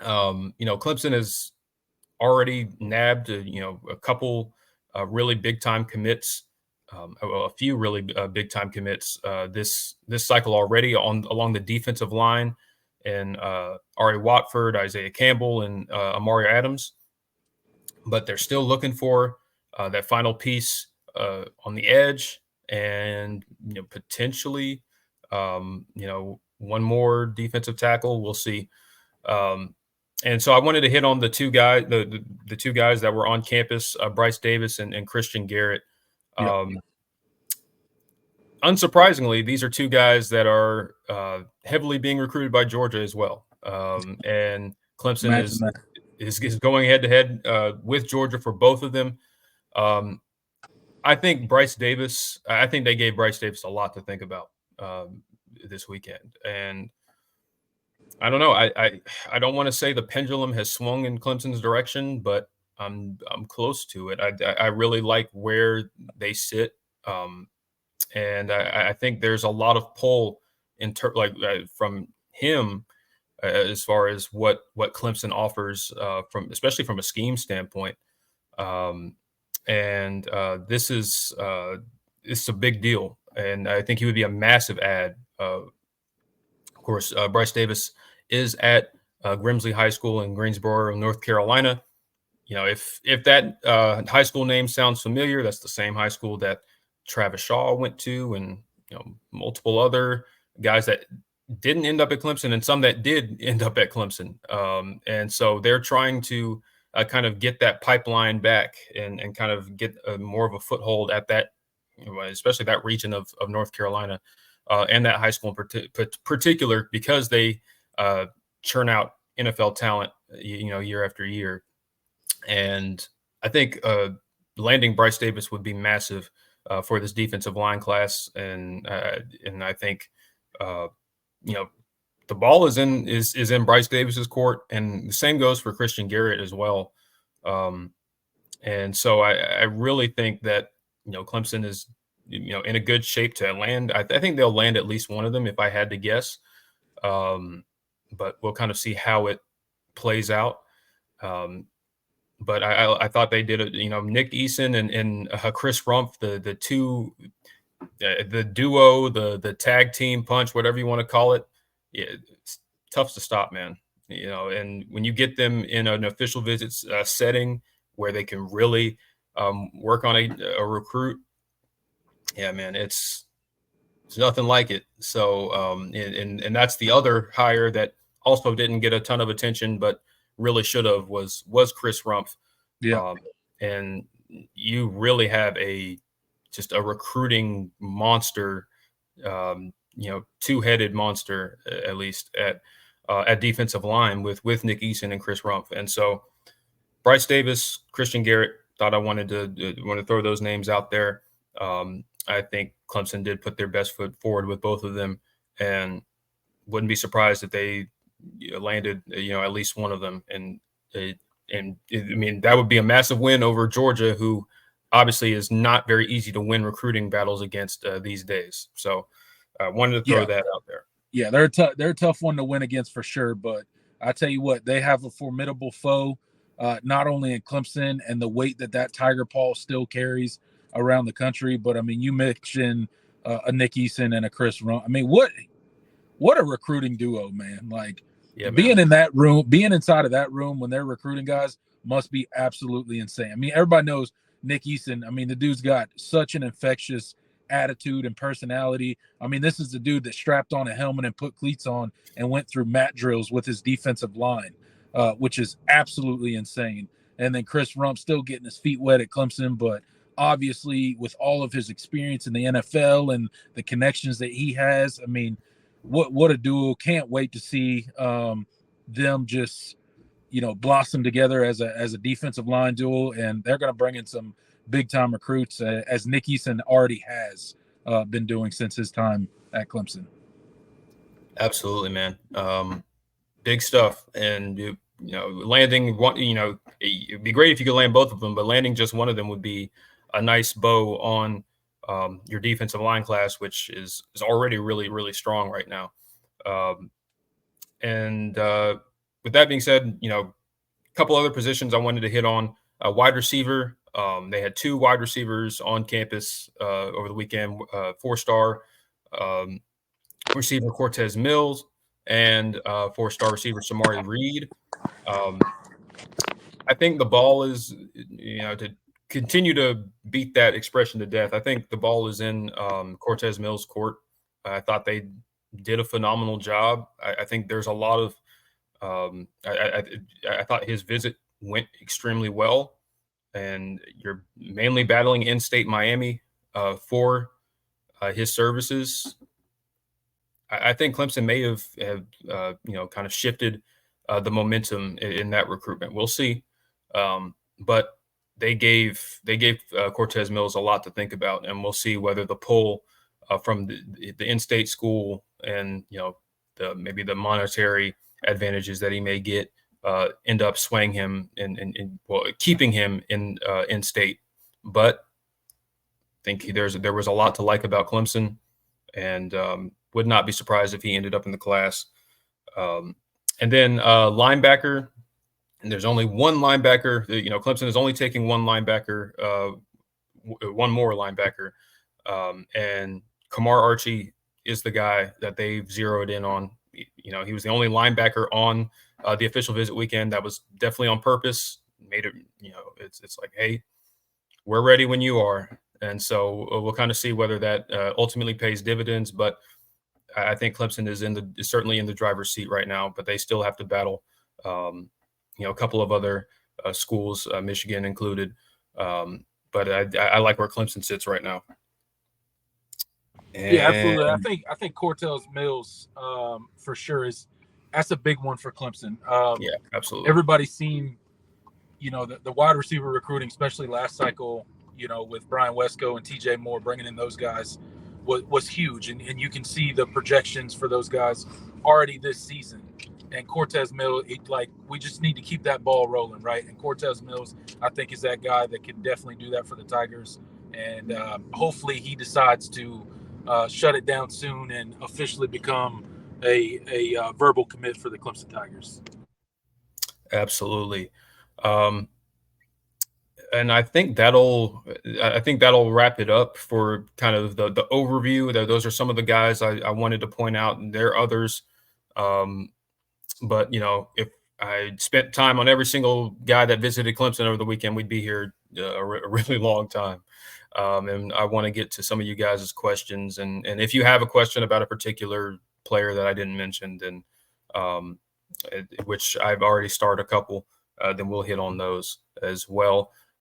Clemson has already nabbed, a couple really big time commits, a few really big time commits this cycle already on along the defensive line, and Ari Watford, Isaiah Campbell, and Amari Adams. But they're still looking for that final piece on the edge, and potentially, one more defensive tackle. We'll see. Um, and so I wanted to hit on the two guys, the two guys that were on campus, Bryce Davis and Christian Garrett. Yep. Unsurprisingly, these are two guys that are heavily being recruited by Georgia as well. And Clemson Imagine is that. is, is going head to head with Georgia for both of them. Um, I think Bryce Davis. I think they gave Bryce Davis a lot to think about this weekend, and I don't know. I don't want to say the pendulum has swung in Clemson's direction, but I'm close to it. I really like where they sit, and I think there's a lot of pull from him as far as what Clemson offers from especially from a scheme standpoint. Um, and this is a big deal, and I think he would be a massive add. Of course, Bryce Davis is at Grimsley High School in Greensboro, North Carolina. If that high school name sounds familiar, that's the same high school that Travis Shaw went to, and multiple other guys that didn't end up at Clemson, and some that did end up at Clemson. And so they're trying to kind of get that pipeline back and kind of get more of a foothold at that, especially that region of North Carolina. And that high school in particular, because they churn out NFL talent, year after year. And I think landing Bryce Davis would be massive for this defensive line class, and I think the ball is in Bryce Davis's court, and the same goes for Christian Garrett as well. And so I really think that Clemson is in a good shape to land. I think they'll land at least one of them if I had to guess. But we'll kind of see how it plays out. But I thought they did it. Nick Eason and Chris Rumpf, the two, the duo, the tag team punch, whatever you want to call it. Yeah, it's tough to stop, man. And when you get them in an official visits setting where they can really work on a recruit, yeah, man, it's nothing like it. So, and that's the other hire that also didn't get a ton of attention, but really should have was Chris Rumpf. Yeah. And you really have just a recruiting monster, two-headed monster at least at defensive line with Nick Eason and Chris Rumpf. And so Bryce Davis, Christian Garrett, thought I wanted to throw those names out there. I think Clemson did put their best foot forward with both of them, and wouldn't be surprised if they landed, at least one of them. And I mean, that would be a massive win over Georgia, who obviously is not very easy to win recruiting battles against these days. So I wanted to throw that out there. Yeah, they're a tough one to win against for sure. But I tell you what, they have a formidable foe, not only in Clemson and the weight that Tiger Paw still carries around the country, but I mean, you mentioned a Nick Eason and a Chris Rumpf. I mean, what a recruiting duo, man! Like being in that room, being inside of that room when they're recruiting guys must be absolutely insane. I mean, everybody knows Nick Eason. I mean, the dude's got such an infectious attitude and personality. I mean, this is the dude that strapped on a helmet and put cleats on and went through mat drills with his defensive line, which is absolutely insane. And then Chris Rumpf still getting his feet wet at Clemson, but obviously with all of his experience in the NFL and the connections that he has, I mean, what a duo. Can't wait to see them just blossom together as a defensive line duo, and they're going to bring in some big time recruits as Nick Eason already has been doing since his time at Clemson. Absolutely, man. Big stuff. And landing one, it'd be great if you could land both of them, but landing just one of them would be a nice bow on your defensive line class, which is already really, really strong right now. And with that being said, a couple other positions I wanted to hit on. Wide receiver. They had 2 wide receivers on campus over the weekend. 4-star receiver Cortez Mills and 4-star receiver Samari Reed. I think the ball is, to continue to beat that expression to death. I think the ball is in Cortez Mills' court. I thought they did a phenomenal job. I think there's a lot of. I thought his visit went extremely well, and you're mainly battling in-state Miami for his services. I think Clemson may have kind of shifted the momentum in that recruitment. We'll see, but they gave Cortez Mills a lot to think about, and we'll see whether the pull from the in-state school and maybe the monetary advantages that he may get end up swaying him and keeping him in state. But I think there was a lot to like about Clemson, and would not be surprised if he ended up in the class. And then linebacker, and there's only one linebacker. Clemson is only taking one linebacker, one more linebacker, and Kamar Archie is the guy that they've zeroed in on. He was the only linebacker on the official visit weekend. That was definitely on purpose. Made it, it's like, hey, we're ready when you are. And so we'll kind of see whether that ultimately pays dividends. But I think Clemson is certainly in the driver's seat right now. But they still have to battle, a couple of other schools, Michigan included. But I like where Clemson sits right now. Yeah, absolutely. I think Cortez Mills for sure that's a big one for Clemson. Yeah, absolutely. Everybody's seen, the wide receiver recruiting, especially last cycle, with Brian Wesco and TJ Moore bringing in those guys was huge. And you can see the projections for those guys already this season. And Cortez Mills, we just need to keep that ball rolling, right? And Cortez Mills, I think, is that guy that can definitely do that for the Tigers. And hopefully he decides to shut it down soon and officially become a verbal commit for the Clemson Tigers. Absolutely. And I think that'll wrap it up for kind of the overview. Those are some of the guys I wanted to point out, and there are others. But if I spent time on every single guy that visited Clemson over the weekend, we'd be here a really long time. And I want to get to some of you guys' questions. And if you have a question about a particular player that I didn't mention, then which I've already started a couple, then we'll hit on those as well.